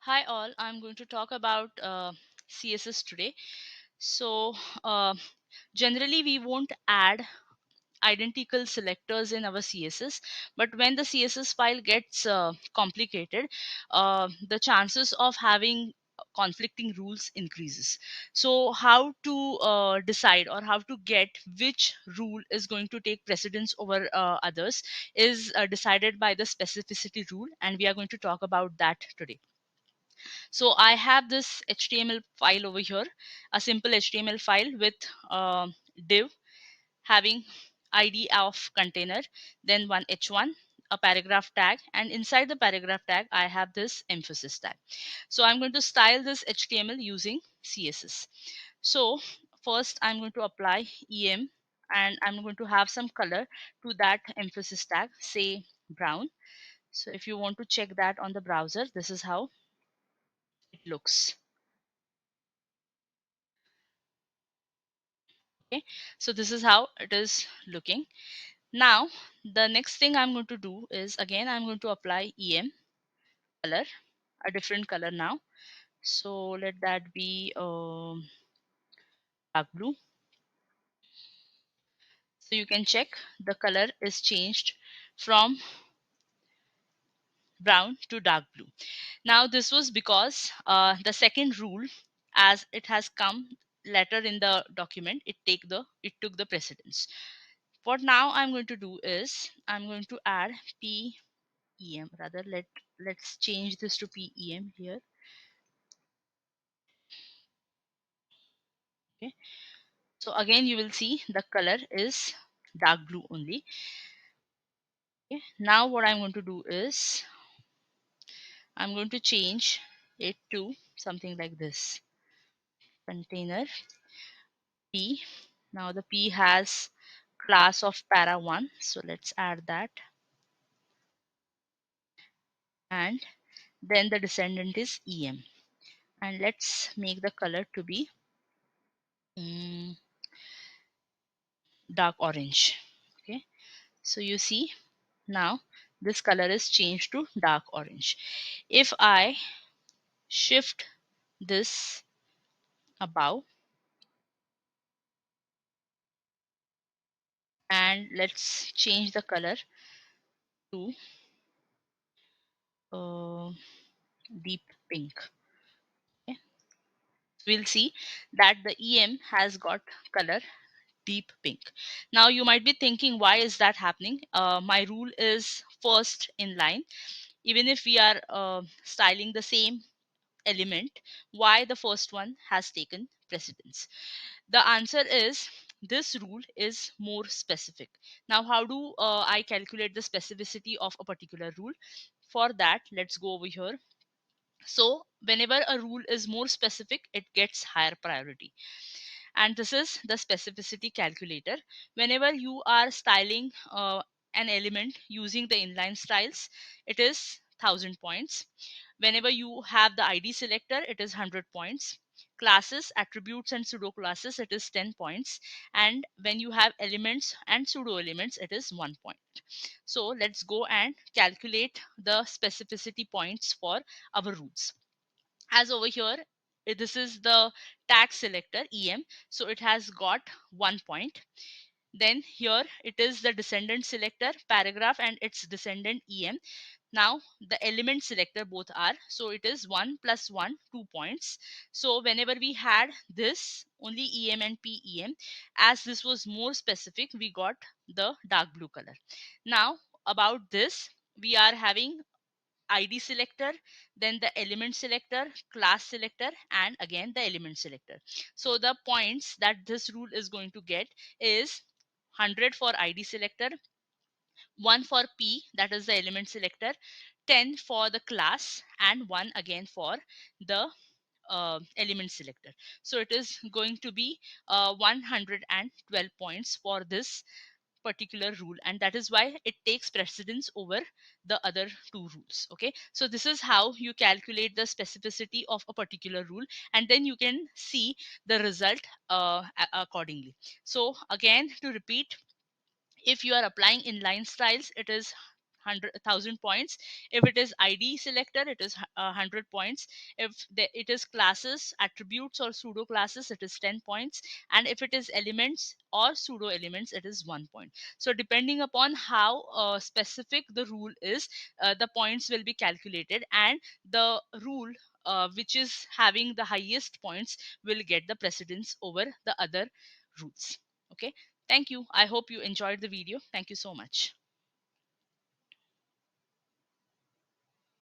Hi all, I'm going to talk about CSS today. So uh, generally we won't add identical selectors in our CSS, but when the CSS file gets complicated, the chances of having conflicting rules increases. So how to decide or how to get which rule is going to take precedence over others is decided by the specificity rule, and we are going to talk about that today. So I have this HTML file over here, a simple HTML file with div having ID of container, then one h1, a paragraph tag, and inside the paragraph tag I have this emphasis tag. So I'm going to style this HTML using CSS. So first I'm going to apply EM, and I'm going to have some color to that emphasis tag, say brown. So if you want to check that on the browser, this is how it looks. Okay, so this is how it is looking. Now the next thing I'm going to do is, again, I'm going to apply EM color, a different color now. So let that be dark blue. So you can check the color is changed from brown to dark blue. Now this was because the second rule, as it has come later in the document, it took the precedence. What now I'm going to do is I'm going to add PEM. Rather, let's change this to PEM here. Okay, so again you will see the color is dark blue only. Okay, now what I'm going to do is I'm going to change it to something like this: container P. Now the P has class of para1, so let's add that. And then the descendant is EM, and let's make the color to be dark orange. Okay, so you see now this color is changed to dark orange. If I shift this above, and let's change the color to uh, deep pink. Okay, we'll see that the EM has got color deep pink. Now you might be thinking, why is that happening? My rule is first in line. Even if we are styling the same element, why the first one has taken precedence? The answer is this rule is more specific. Now how do I calculate the specificity of a particular rule? For that, let's go over here. So whenever a rule is more specific, it gets higher priority, and this is the specificity calculator. Whenever you are styling an element using the inline styles, it is 1000 points. Whenever you have the ID selector, it is 100 points. Classes, attributes, and pseudo classes, it is 10 points. And when you have elements and pseudo elements, it is 1 point. So let's go and calculate the specificity points for our rules. As over here, this is the tag selector EM, so it has got 1 point. Then here it is the descendant selector paragraph and its descendant EM. Now the element selector both are, so it is 1 plus 1, 2 points. So whenever we had this only EM and PEM, as this was more specific, we got the dark blue color. Now about this, we are having ID selector, then the element selector, class selector, and again the element selector. So the points that this rule is going to get is 100 for ID selector, 1 for P, that is the element selector, 10 for the class, and 1 again for the element selector. So it is going to be 112 points for this particular rule, and that is why it takes precedence over the other two rules. Okay, so this is how you calculate the specificity of a particular rule, and then you can see the result accordingly. So again, to repeat, if you are applying inline styles, it is 100,000 points. If it is ID selector, it is 100 points. If it is classes, attributes, or pseudo classes, it is 10 points. And if it is elements or pseudo elements, it is 1 point. So depending upon how specific the rule is, the points will be calculated, and the rule which is having the highest points will get the precedence over the other rules. Okay, thank you. I hope you enjoyed the video. Thank you so much.